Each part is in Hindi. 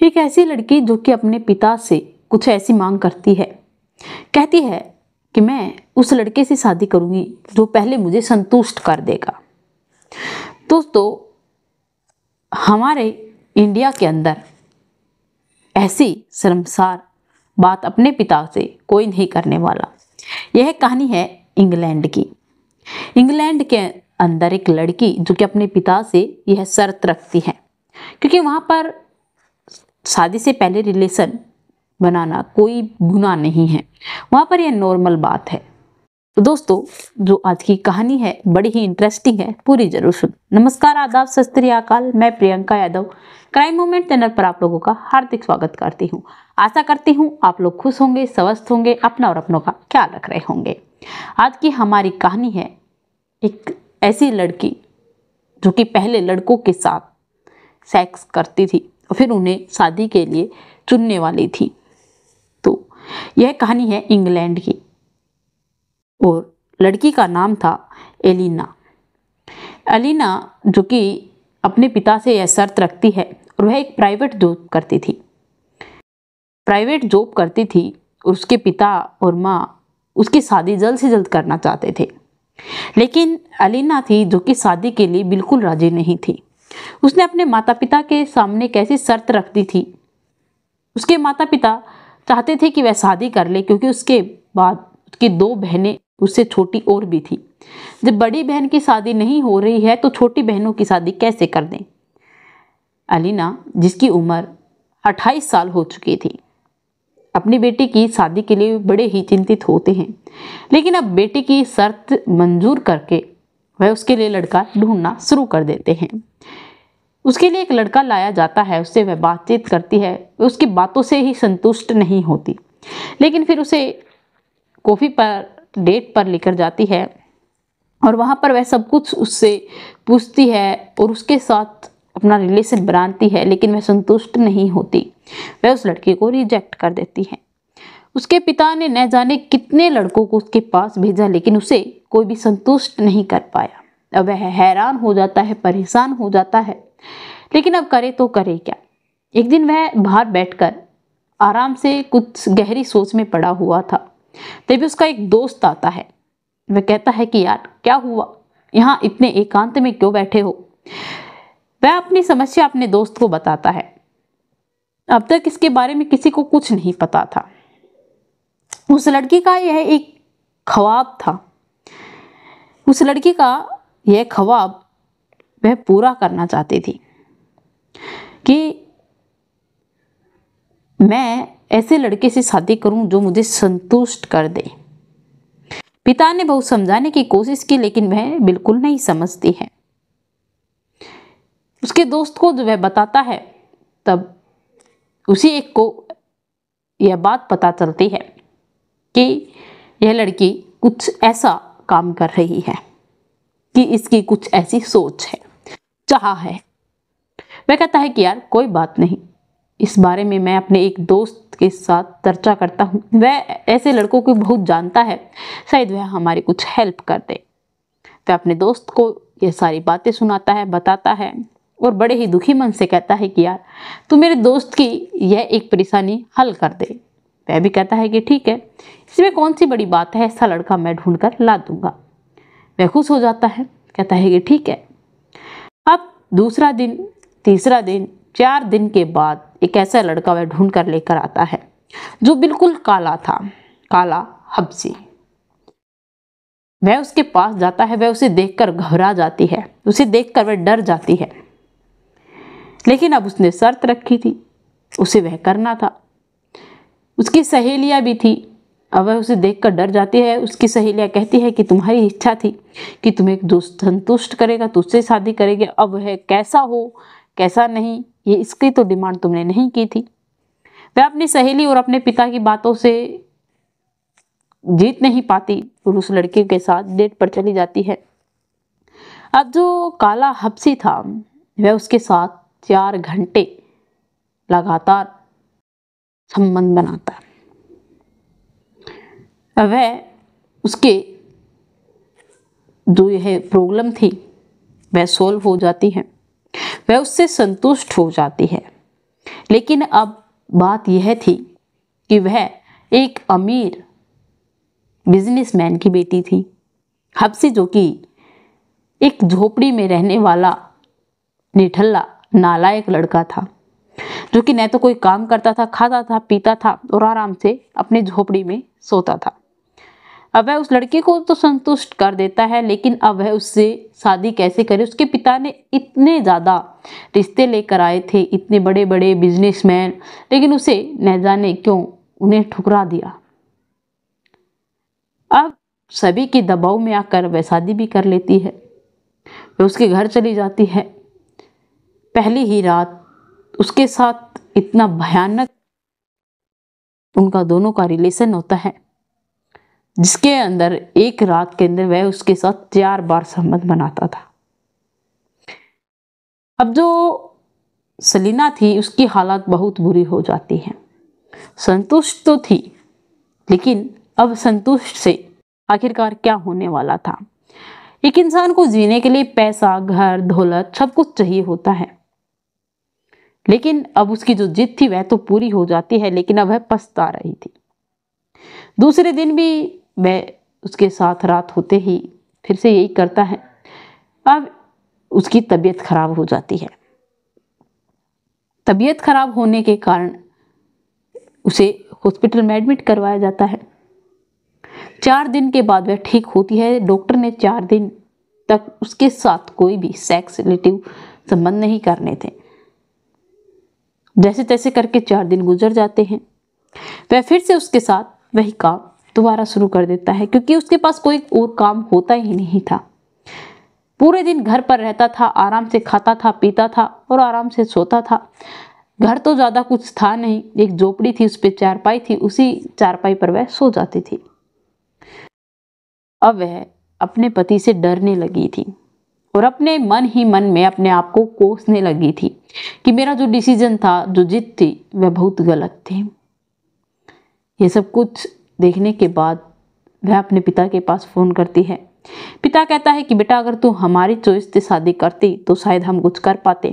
एक ऐसी लड़की जो कि अपने पिता से कुछ ऐसी मांग करती है, कहती है कि मैं उस लड़के से शादी करूंगी जो पहले मुझे संतुष्ट कर देगा। दोस्तों, हमारे इंडिया के अंदर ऐसी शर्मसार बात अपने पिता से कोई नहीं करने वाला। यह कहानी है इंग्लैंड की। इंग्लैंड के अंदर एक लड़की जो कि अपने पिता से यह शर्त रखती है, क्योंकि वहाँ पर शादी से पहले रिलेशन बनाना कोई गुनाह नहीं है, वहाँ पर यह नॉर्मल बात है। तो दोस्तों, जो आज की कहानी है बड़ी ही इंटरेस्टिंग है, पूरी जरूर सुन। नमस्कार, आदाब, सत श्री अकाल। मैं Priyanka Yadav crime movement channel पर आप लोगों का हार्दिक स्वागत करती हूँ। आशा करती हूँ आप लोग खुश होंगे, स्वस्थ होंगे, अपना और अपनों का ख्याल रख रहे होंगे। आज की हमारी कहानी है एक ऐसी लड़की जो कि पहले लड़कों के साथ सेक्स करती थी और फिर उन्हें शादी के लिए चुनने वाली थी। तो यह कहानी है इंग्लैंड की और लड़की का नाम था एलिना। एलिना जो कि अपने पिता से यह शर्त रखती है और वह एक प्राइवेट जॉब करती थी। और उसके पिता और माँ उसकी शादी जल्द से जल्द करना चाहते थे, लेकिन एलिना थी जो कि शादी के लिए बिल्कुल राजी नहीं थी। उसने अपने माता पिता के सामने कैसी शर्त रख दी थी। उसके माता पिता चाहते थे कि वह शादी कर ले, क्योंकि उसके बाद उसकी 2 बहनें उससे छोटी और भी थी। जब बड़ी बहन की शादी नहीं हो रही है तो छोटी बहनों की शादी कैसे कर दें। एलिना, जिसकी उम्र 28 साल हो चुकी थी, अपनी बेटी की शादी के लिए बड़े ही चिंतित होते हैं, लेकिन अब बेटी की शर्त मंजूर करके वह उसके लिए लड़का ढूंढना शुरू कर देते हैं। उसके लिए एक लड़का लाया जाता है, उससे वह बातचीत करती है, उसकी बातों से ही संतुष्ट नहीं होती, लेकिन फिर उसे कॉफ़ी पर डेट पर लेकर जाती है और वहाँ पर वह सब कुछ उससे पूछती है और उसके साथ अपना रिलेशन बनाती है, लेकिन वह संतुष्ट नहीं होती। वह उस लड़के को रिजेक्ट कर देती है। उसके पिता ने न जाने कितने लड़कों को उसके पास भेजा, लेकिन उसे कोई भी संतुष्ट नहीं कर पाया। अब वह हैरान हो जाता है, परेशान हो जाता है, लेकिन अब करे तो करे क्या। एक दिन वह बाहर बैठकर आराम से कुछ गहरी सोच में पड़ा हुआ था, तभी उसका एक दोस्त आता है। वह कहता है कि यार क्या हुआ, यहाँ इतने एकांत में क्यों बैठे हो। वह अपनी समस्या अपने दोस्त को बताता है। अब तक इसके बारे में किसी को कुछ नहीं पता था। उस लड़की का यह एक ख्वाब था। उस लड़की का यह ख्वाब वह पूरा करना चाहती थी कि मैं ऐसे लड़के से शादी करूं जो मुझे संतुष्ट कर दे। पिता ने बहुत समझाने की कोशिश की, लेकिन वह बिल्कुल नहीं समझती है। उसके दोस्त को जो वह बताता है, तब उसी एक को यह बात पता चलती है कि यह लड़की कुछ ऐसा काम कर रही है, कि इसकी कुछ ऐसी सोच है, चाह है। वह कहता है कि यार कोई बात नहीं, इस बारे में मैं अपने एक दोस्त के साथ चर्चा करता हूँ। वह ऐसे लड़कों को बहुत जानता है, शायद वह हमारी कुछ हेल्प कर दे। वह अपने दोस्त को ये सारी बातें सुनाता है, बताता है और बड़े ही दुखी मन से कहता है कि यार तू मेरे दोस्त की यह एक परेशानी हल कर दे। वह भी कहता है कि ठीक है, इसमें कौन सी बड़ी बात है, ऐसा लड़का मैं ढूंढ कर ला दूंगा। वह खुश हो जाता है, कहता है कि ठीक है। अब दूसरा दिन, तीसरा दिन, 4 दिन के बाद एक ऐसा लड़का वह ढूंढ कर लेकर आता है जो बिल्कुल काला था, काला हबशी। वह उसके पास जाता है, वह उसे देखकर घबरा जाती है, उसे देखकर वह डर जाती है, लेकिन अब उसने शर्त रखी थी, उसे वह करना था। उसकी सहेलियां भी थी, अब वह उसे देखकर डर जाती है। उसकी सहेलियां कहती है कि तुम्हारी इच्छा थी कि तुम्हें एक दोस्त संतुष्ट करेगा, तुझसे शादी करेगी, अब वह कैसा हो कैसा नहीं, ये इसकी तो डिमांड तुमने नहीं की थी। वह अपनी सहेली और अपने पिता की बातों से जीत नहीं पाती और उस लड़के के साथ डेट पर चली जाती है। अब जो काला हबशी था, वह उसके साथ 4 घंटे लगातार संबंध बनाता है। वह उसके जो यह प्रॉब्लम थी वह सॉल्व हो जाती है, वह उससे संतुष्ट हो जाती है, लेकिन अब बात यह थी कि वह एक अमीर बिजनेसमैन की बेटी थी। हब्सी जो कि एक झोपड़ी में रहने वाला निठल्ला नालायक लड़का था, जो कि न तो कोई काम करता था, खाता था, पीता था और आराम से अपनी झोपड़ी में सोता था। अब वह उस लड़के को तो संतुष्ट कर देता है, लेकिन अब वह उससे शादी कैसे करे। उसके पिता ने इतने ज़्यादा रिश्ते लेकर आए थे, इतने बड़े बड़े बिजनेसमैन, लेकिन उसे न जाने क्यों उन्हें ठुकरा दिया। अब सभी के दबाव में आकर वह शादी भी कर लेती है। वह उसके घर चली जाती है। पहली ही रात उसके साथ इतना भयानक उनका दोनों का रिलेशन होता है, जिसके अंदर एक रात के अंदर वह उसके साथ 4 बार संबंध बनाता था। अब जो सलीना थी उसकी हालत बहुत बुरी हो जाती है। संतुष्ट तो थी, लेकिन अब संतुष्ट से आखिरकार क्या होने वाला था। एक इंसान को जीने के लिए पैसा, घर, दौलत सब कुछ चाहिए होता है, लेकिन अब उसकी जो जिद थी वह तो पूरी हो जाती है, लेकिन अब वह पछता रही थी। दूसरे दिन भी वह उसके साथ रात होते ही फिर से यही करता है। अब उसकी तबीयत खराब हो जाती है। तबीयत खराब होने के कारण उसे हॉस्पिटल में एडमिट करवाया जाता है। 4 दिन के बाद वह ठीक होती है। डॉक्टर ने 4 दिन तक उसके साथ कोई भी सेक्स रिलेटिव संबंध नहीं करने थे। जैसे तैसे करके 4 दिन गुजर जाते हैं। वह फिर से उसके साथ वही काम दोबारा शुरू कर देता है, क्योंकि उसके पास कोई और काम होता ही नहीं था। पूरे दिन घर पर रहता था, आराम से खाता था, पीता था और आराम से सोता था। घर तो ज़्यादा कुछ था नहीं, एक झोपड़ी थी, उस पर चारपाई थी, उसी चारपाई पर वह सो जाती थी। अब वह अपने पति से डरने लगी थी और अपने मन ही मन में अपने आप को कोसने लगी थी कि मेरा जो डिसीजन था, जो जिद थी, वह बहुत गलत थी। ये सब कुछ देखने के बाद वह अपने पिता के पास फ़ोन करती है। पिता कहता है कि बेटा, अगर तू हमारी चॉइस से शादी करती तो शायद हम कुछ कर पाते,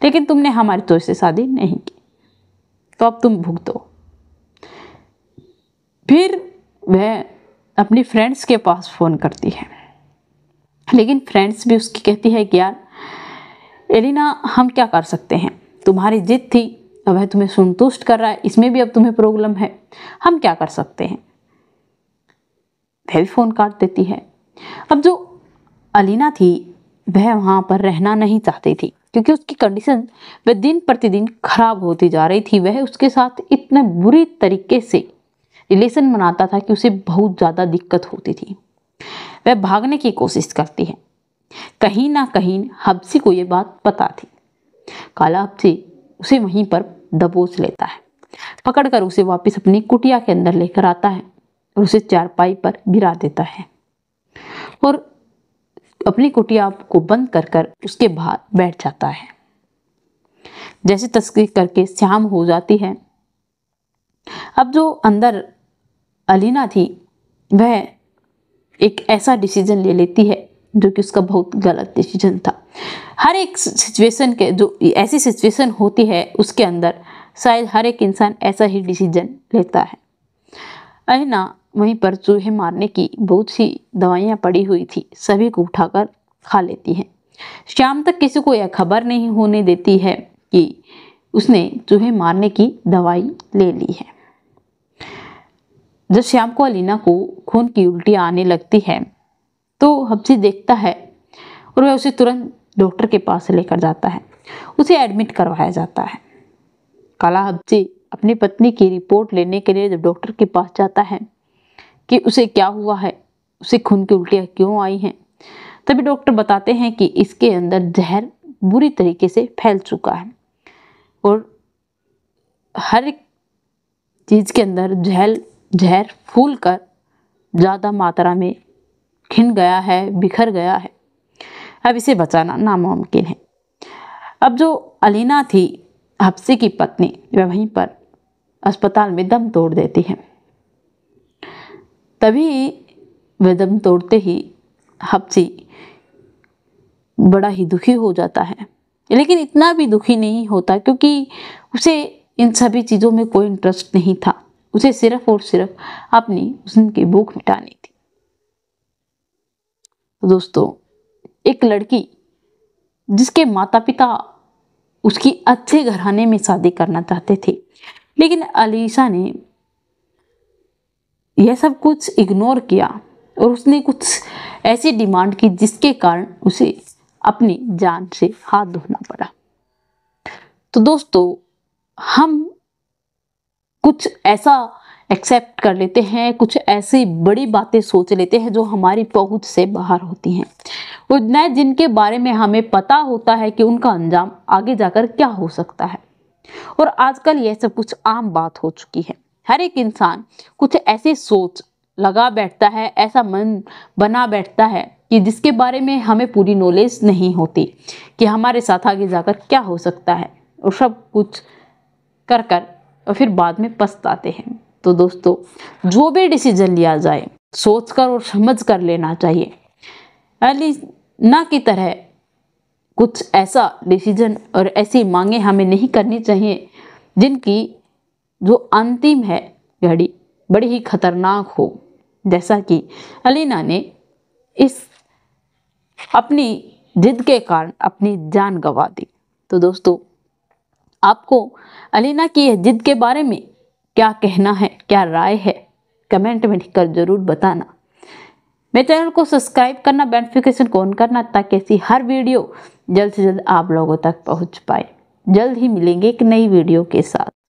लेकिन तुमने हमारी चॉइस से शादी नहीं की, तो अब तुम भुगतो। फिर वह अपनी फ्रेंड्स के पास फ़ोन करती है, लेकिन फ्रेंड्स भी उसकी कहती है कि यार एलिना, हम क्या कर सकते हैं, तुम्हारी जिद थी, अब वह तुम्हें संतुष्ट कर रहा है, इसमें भी अब तुम्हें प्रॉब्लम है, हम क्या कर सकते हैं। वह भी फ़ोन काट देती है। अब जो अलीना थी वह वहाँ पर रहना नहीं चाहती थी, क्योंकि उसकी कंडीशन वह दिन प्रतिदिन खराब होती जा रही थी। वह उसके साथ इतने बुरी तरीके से रिलेशन बनाता था कि उसे बहुत ज़्यादा दिक्कत होती थी। वह भागने की कोशिश करती है। कहीं ना कहीं हब्सी को ये बात पता थी। काला हब्सी उसे वहीं पर दबोच लेता है, पकड़कर उसे वापस अपनी कुटिया के अंदर लेकर आता है और उसे चारपाई पर गिरा देता है और अपनी कुटिया को बंद कर कर उसके बाहर बैठ जाता है। जैसे तस्करी करके शाम हो जाती है। अब जो अंदर अलीना थी वह एक ऐसा डिसीजन ले लेती है जो कि उसका बहुत गलत डिसीजन था। हर एक सिचुएशन के जो ऐसी सिचुएशन होती है उसके अंदर शायद हर एक इंसान ऐसा ही डिसीजन लेता है। अलीना वहीं पर चूहे मारने की बहुत सी दवाइयाँ पड़ी हुई थी, सभी को उठाकर खा लेती है। शाम तक किसी को यह खबर नहीं होने देती है कि उसने चूहे मारने की दवाई ले ली है। जब शाम को अलीना को खून की उल्टी आने लगती है तो हब्सी देखता है और वह उसे तुरंत डॉक्टर के पास लेकर जाता है। उसे एडमिट करवाया जाता है। काला हब्सी अपनी पत्नी की रिपोर्ट लेने के लिए जब डॉक्टर के पास जाता है कि उसे क्या हुआ है, उसे खून की उल्टियाँ क्यों आई हैं, तभी डॉक्टर बताते हैं कि इसके अंदर जहर बुरी तरीके से फैल चुका है और हर एक चीज़ के अंदर जहर फूल कर ज़्यादा मात्रा में खिन गया है, बिखर गया है। अब इसे बचाना नामुमकिन है। अब जो अलीना थी हब्सी की पत्नी, वह वहीं पर अस्पताल में दम तोड़ देती है। तभी वह दम तोड़ते ही हब्सी बड़ा ही दुखी हो जाता है लेकिन इतना भी दुखी नहीं होता क्योंकि उसे इन सभी चीज़ों में कोई इंटरेस्ट नहीं था। उसे सिर्फ और सिर्फ अपनी हुस्न की भूख मिटानी थी। तो दोस्तों, एक लड़की जिसके माता पिता उसकी अच्छे घराने में शादी करना चाहते थे, लेकिन अलीशा ने यह सब कुछ इग्नोर किया और उसने कुछ ऐसी डिमांड की जिसके कारण उसे अपनी जान से हाथ धोना पड़ा। तो दोस्तों, हम कुछ ऐसा एक्सेप्ट कर लेते हैं, कुछ ऐसी बड़ी बातें सोच लेते हैं जो हमारी पहुंच से बाहर होती हैं, और न जिनके बारे में हमें पता होता है कि उनका अंजाम आगे जाकर क्या हो सकता है। और आजकल यह सब कुछ आम बात हो चुकी है। हर एक इंसान कुछ ऐसी सोच लगा बैठता है, ऐसा मन बना बैठता है कि जिसके बारे में हमें पूरी नॉलेज नहीं होती कि हमारे साथ आगे जाकर क्या हो सकता है, और सब कुछ कर कर और फिर बाद में पछताते हैं। तो दोस्तों, जो भी डिसीजन लिया जाए सोच कर और समझ कर लेना चाहिए। अलीना की तरह कुछ ऐसा डिसीजन और ऐसी मांगे हमें नहीं करनी चाहिए जिनकी जो अंतिम है घड़ी बड़ी ही खतरनाक हो, जैसा कि अलीना ने इस अपनी जिद के कारण अपनी जान गंवा दी। तो दोस्तों, आपको अलीना की यह जिद के बारे में क्या कहना है, क्या राय है, कमेंट में लिखकर जरूर बताना। मेरे चैनल को सब्सक्राइब करना, नोटिफिकेशन को ऑन करना, ताकि ऐसी हर वीडियो जल्द से जल्द आप लोगों तक पहुंच पाए। जल्द ही मिलेंगे एक नई वीडियो के साथ।